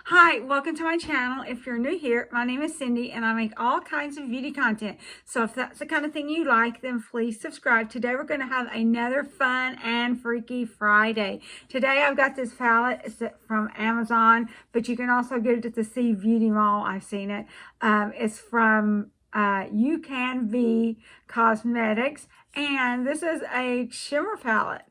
Hi, welcome to my channel. If you're new here, my name is Cindy and I make all kinds of beauty content. So if that's the kind of thing you like, then please subscribe. Today we're going to have another fun and freaky Friday. Today I've got this palette. It's from Amazon, but you can also get it at the C Beauty Mall. I've seen it. It's from UCanBe Cosmetics, and this is a shimmer palette.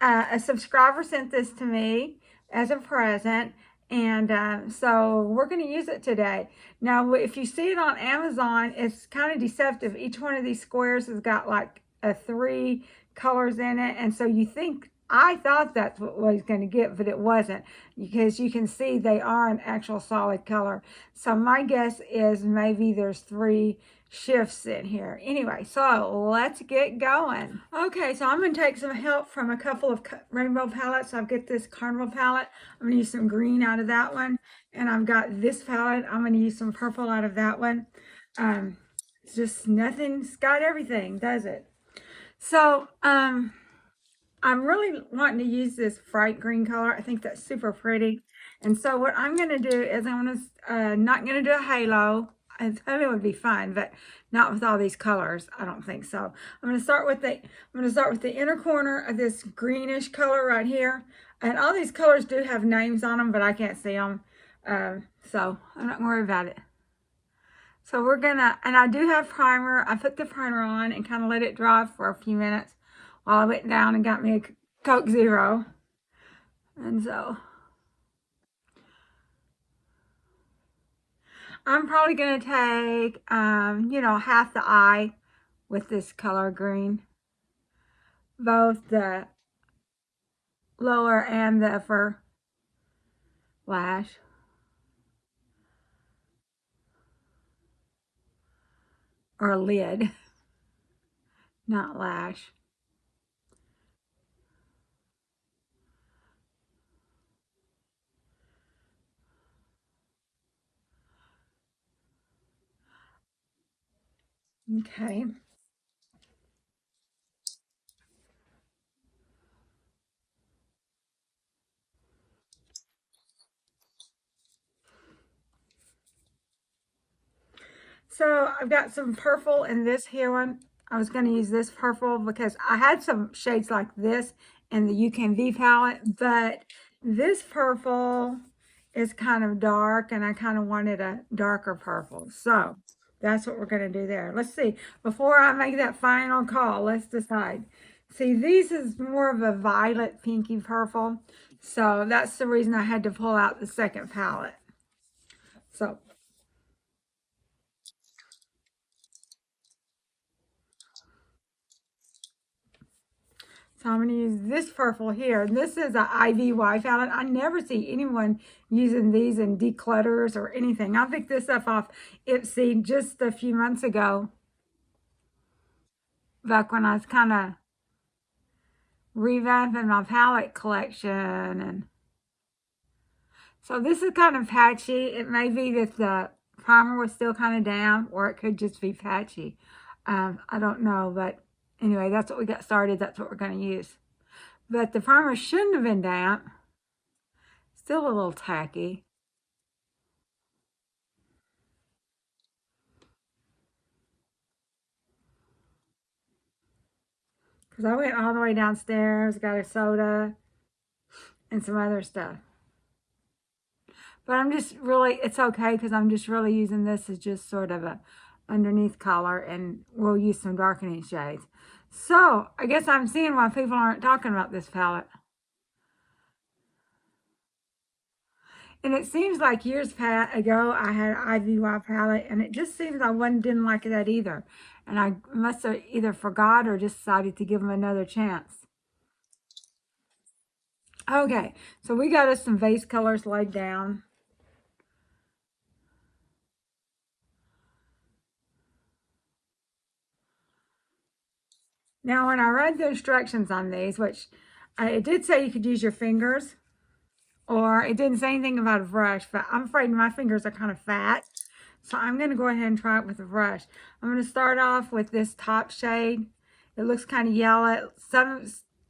A subscriber sent this to me as a present. And so we're going to use it today. Now, if you see it on Amazon, it's kind of deceptive. Each one of these squares has got like 3 colors in it. And so you think, I thought that's what I was going to get, but it wasn't. Because you can see they are an actual solid color. So my guess is maybe there's 3 shifts in here. Anyway, so let's get going. Okay, so I'm going to take some help from a couple of rainbow palettes. I've got this Carnival palette. I'm going to use some green out of that one. And I've got this palette. I'm going to use some purple out of that one. It's just nothing's got everything, does it? So, I'm really wanting to use this bright green color. I think that's super pretty. And so what I'm going to do is I'm going to, not going to do a halo. I thought it would be fun, but not with all these colors. I don't think so. I'm going to start with the inner corner of this greenish color right here. And all these colors do have names on them, but I can't see them. So I'm not going to worry about it. So we're going to, and I do have primer. I put the primer on and kind of let it dry for a few minutes while I went down and got me a Coke Zero. And so I'm probably going to take, half the eye with this color green. Both the lower and the upper lash. Or lid, not lash. Okay. So I've got some purple in this here one. I was going to use this purple because I had some shades like this in the UCanBe palette, but this purple is kind of dark and I kind of wanted a darker purple. So that's what we're going to do there. Let's see. Before I make that final call, let's decide. See, these is more of a violet pinky purple. So that's the reason I had to pull out the second palette. So I'm going to use this purple here. This is an IBY palette. I never see anyone using these in declutters or anything. I picked this up off Ipsy just a few months ago. Back when I was kind of revamping my palette collection. And so this is kind of patchy. It may be that the primer was still kind of damp, or it could just be patchy. I don't know, but anyway, that's what we got started. That's what we're going to use. But the primer shouldn't have been damp. Still a little tacky. Because I went all the way downstairs, got a soda, and some other stuff. But I'm just really, it's okay because I'm just really using this as just sort of a underneath color, and we'll use some darkening shades. So I guess I'm seeing why people aren't talking about this palette. And it seems like years ago I had an IBY palette, and it just seems I didn't like that either. And I must have either forgot or just decided to give them another chance. Okay, so we got us some base colors laid down. Now, when I read the instructions on these, which it did say you could use your fingers, or it didn't say anything about a brush, but I'm afraid my fingers are kind of fat. So I'm going to go ahead and try it with a brush. I'm going to start off with this top shade. It looks kind of yellow.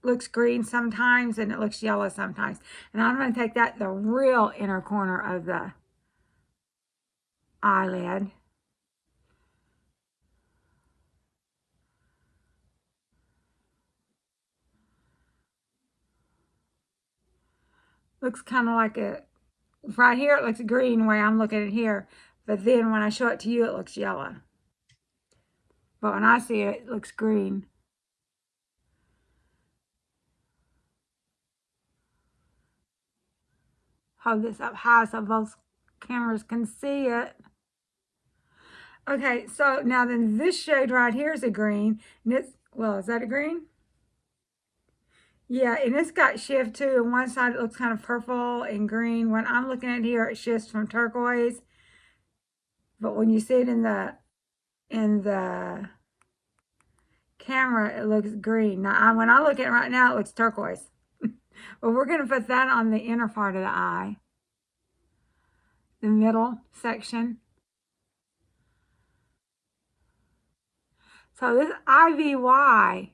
looks green sometimes and it looks yellow sometimes. And I'm going to take that the real inner corner of the eyelid. Looks kind of like a, right here it looks green the way I'm looking at it here. But then when I show it to you, it looks yellow. But when I see it, it looks green. Hold this up high so both cameras can see it. Okay, so now then this shade right here is a green. And it's, well, is that a green? Yeah, and it's got shift too. On one side it looks kind of purple and green. When I'm looking at here, it shifts from turquoise. But when you see it in the camera, it looks green. Now, when I look at it right now, it looks turquoise. But we're going to put that on the inner part of the eye. The middle section. So this IBY,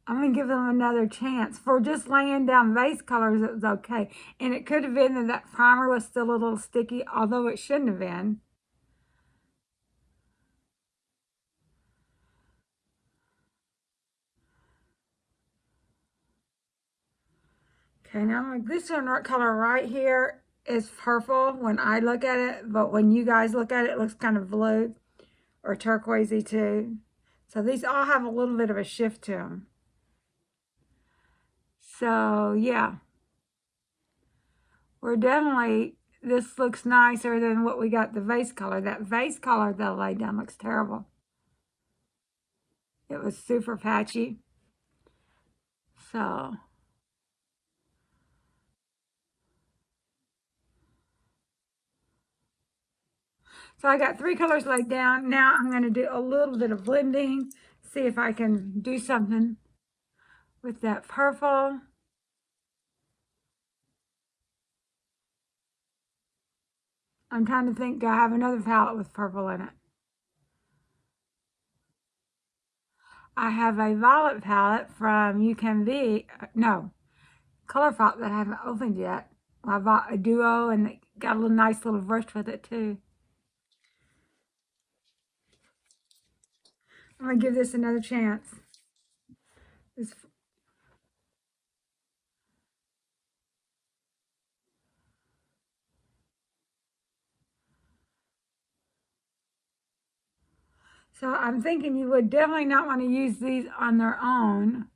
I'm going to give them another chance. For just laying down base colors, it was okay. And it could have been that primer was still a little sticky, although it shouldn't have been. Okay, now this one color right here is purple when I look at it, but when you guys look at it, it looks kind of blue or turquoisey too. So these all have a little bit of a shift to them. So yeah, we're definitely, this looks nicer than what we got the vase color. That vase color that I laid down looks terrible. It was super patchy. So I got 3 colors laid down. Now I'm going to do a little bit of blending, see if I can do something with that purple. I'm trying to think, do I have another palette with purple in it? I have a violet palette from UCanBe, no, ColourPop that I haven't opened yet. I bought a duo and it got a little nice little brush with it too. I'm going to give this another chance. So I'm thinking you would definitely not want to use these on their own.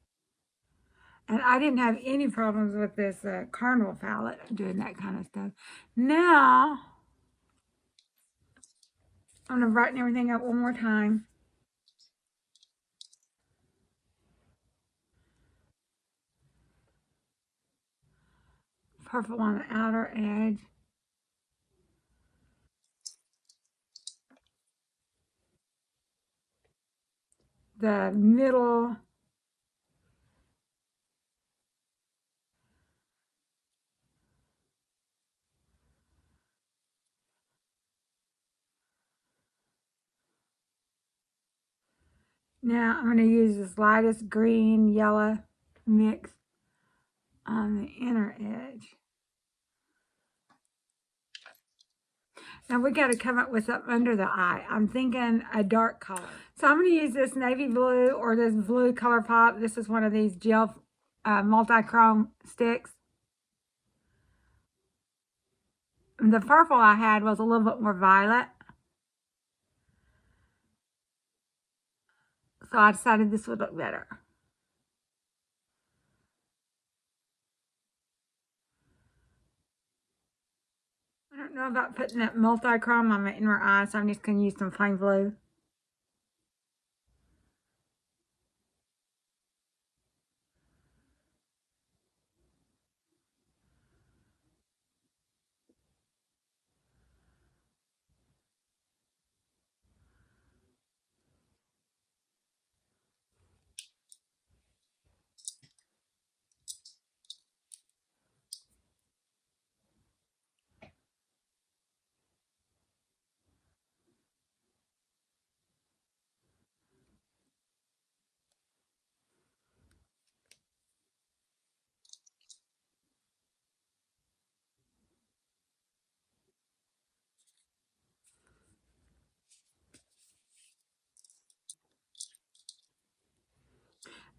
And I didn't have any problems with this Carnival palette doing that kind of stuff. Now, I'm going to brighten everything up one more time. Purple on the outer edge. The middle. Now I'm going to use this lightest green, yellow mix on the inner edge. Now we got to come up with something under the eye. I'm thinking a dark color. So I'm going to use this navy blue or this blue ColourPop. This is one of these gel multichrome sticks. The purple I had was a little bit more violet. So I decided this would look better. I don't know about putting that multichrome on my inner eye, so I'm just going to use some plain blue.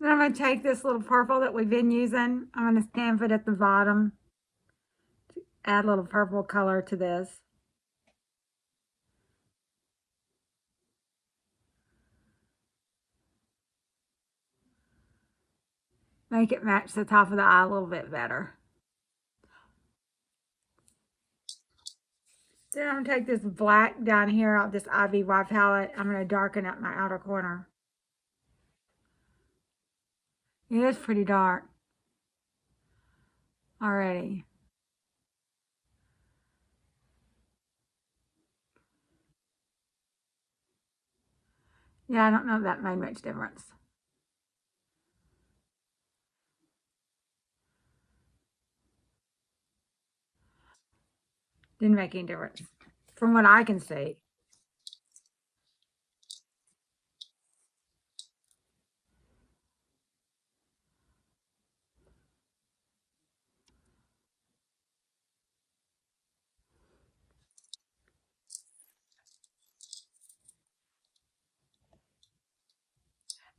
Then I'm going to take this little purple that we've been using. I'm going to stamp it at the bottom. Add a little purple color to this. Make it match the top of the eye a little bit better. Then I'm going to take this black down here off this IBY palette. I'm going to darken up my outer corner. It is pretty dark already. Yeah, I don't know if that made much difference. Didn't make any difference from what I can see.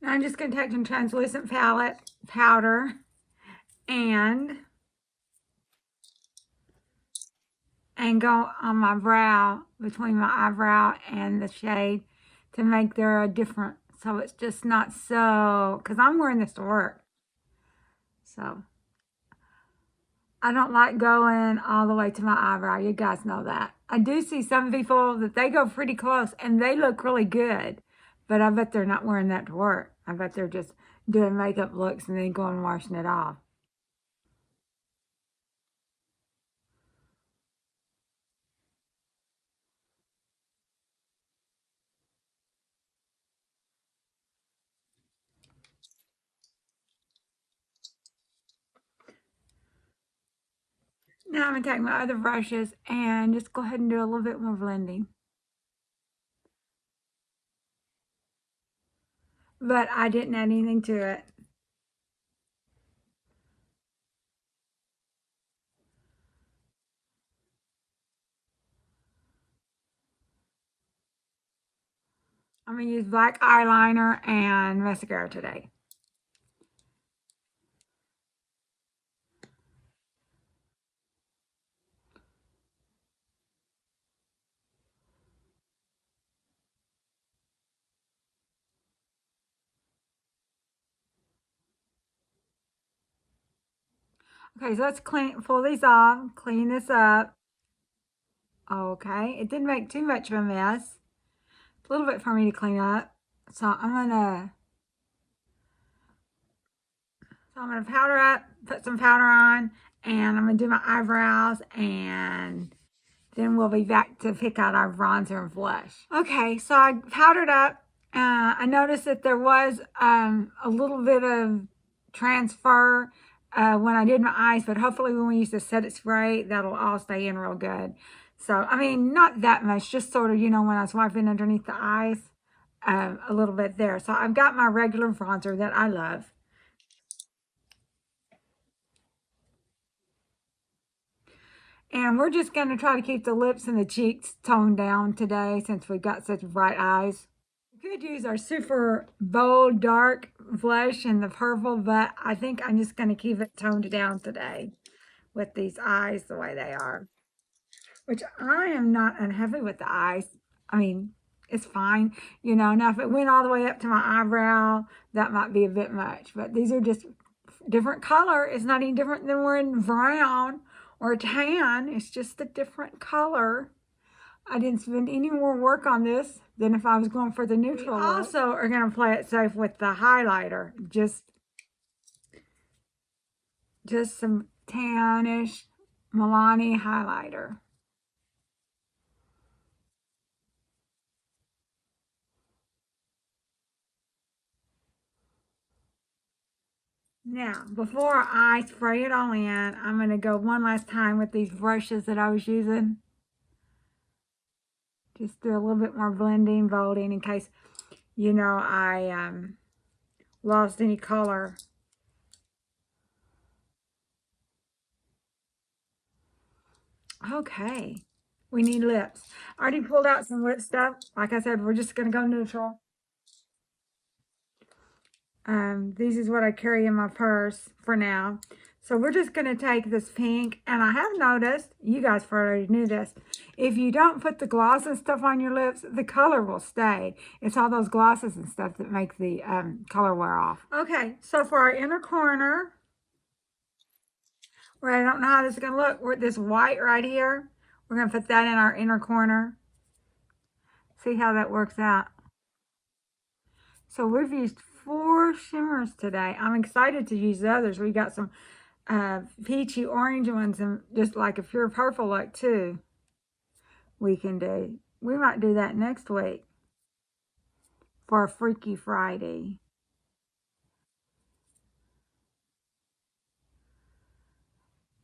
Now I'm just going to take some translucent palette powder and go on my brow, between my eyebrow and the shade, to make there a different, so it's just not so, because I'm wearing this to work. So I don't like going all the way to my eyebrow. You guys know that. I do see some people that they go pretty close and they look really good, but I bet they're not wearing that to work. I bet they're just doing makeup looks and then going and washing it off. Now I'm going to take my other brushes and just go ahead and do a little bit more blending. But I didn't add anything to it. I'm going to use black eyeliner and mascara today. Okay, so let's pull these off, clean this up. Okay, it didn't make too much of a mess. It's a little bit for me to clean up. So I'm gonna powder up, put some powder on, and I'm gonna do my eyebrows, and then we'll be back to pick out our bronzer and blush. Okay, so I powdered up. I noticed that there was a little bit of transfer when I did my eyes, but hopefully when we use the set it spray, that'll all stay in real good. So, I mean, not that much, just sort of, you know, when I was wiping underneath the eyes, a little bit there. So I've got my regular bronzer that I love. And we're just going to try to keep the lips and the cheeks toned down today since we've got such bright eyes. We could use our super bold, dark blush and the purple, but I think I'm just going to keep it toned down today with these eyes the way they are. Which I am not unhappy with the eyes. I mean, it's fine. You know, now if it went all the way up to my eyebrow, that might be a bit much. But these are just different color. It's not any different than wearing brown or tan. It's just a different color. I didn't spend any more work on this than if I was going for the neutral look. Also are going to play it safe with the highlighter. Just some tannish Milani highlighter. Now, before I spray it all in, I'm going to go one last time with these brushes that I was using. Just do a little bit more blending, bolding, in case, you know, I lost any color. Okay, we need lips. I already pulled out some lip stuff. Like I said, we're just going to go neutral. This is what I carry in my purse for now. So we're just going to take this pink, and I have noticed, you guys already knew this, if you don't put the gloss and stuff on your lips, the color will stay. It's all those glosses and stuff that make the color wear off. Okay, so for our inner corner, where I don't know how this is going to look, with this white right here, we're going to put that in our inner corner. See how that works out. So we've used 4 shimmers today. I'm excited to use the others. We got some peachy orange ones, and just like a pure purple look too we can do. We might do that next week for a Freaky Friday.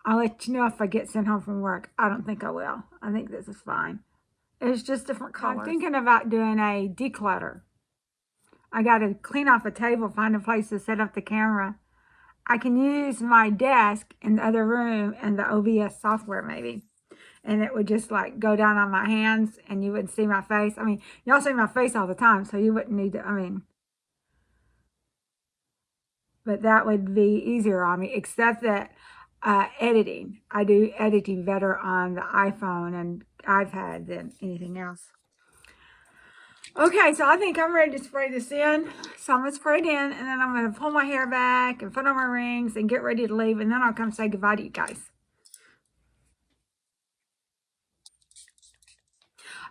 I'll let you know if I get sent home from work. I don't think I will. I think this is fine. It's just different colors. I'm thinking about doing a declutter. I got to clean off a table, find a place to set up the camera. I can use my desk in the other room and the OBS software maybe. And it would just like go down on my hands and you wouldn't see my face. I mean, y'all see my face all the time, so you wouldn't need to, but that would be easier on me, except that editing. I do editing better on the iPhone and iPad than anything else. Okay, so I think I'm ready to spray this in. So I'm going to spray it in, and then I'm going to pull my hair back and put on my rings and get ready to leave, and then I'll come say goodbye to you guys.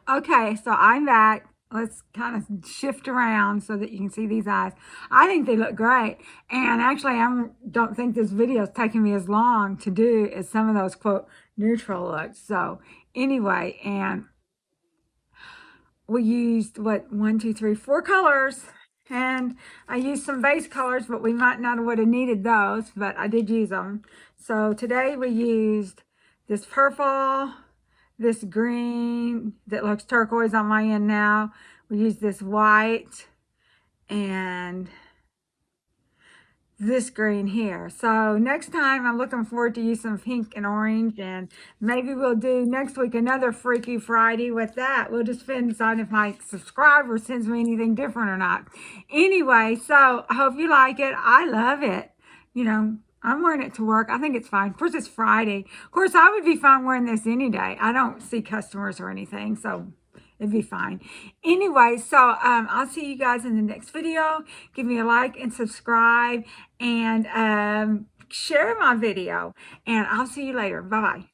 Okay, so I'm back. Let's kind of shift around so that you can see these eyes. I think they look great. And actually, I don't think this video is taking me as long to do as some of those, quote, neutral looks. So anyway, and we used, what, 1, 2, 3, 4 colors. And I used some base colors, but we might not would have needed those, but I did use them. So today we used this purple, this green that looks turquoise on my end now. We use this white and this green here. So next time I'm looking forward to use some pink and orange, and maybe we'll do next week another Freaky Friday with that. We'll just decide if my subscriber sends me anything different or not. Anyway, so I hope you like it. I love it. You know, I'm wearing it to work. I think it's fine. Of course, it's Friday. Of course, I would be fine wearing this any day. I don't see customers or anything, so it'd be fine. Anyway, so I'll see you guys in the next video. Give me a like and subscribe, and share my video. And I'll see you later. Bye-bye.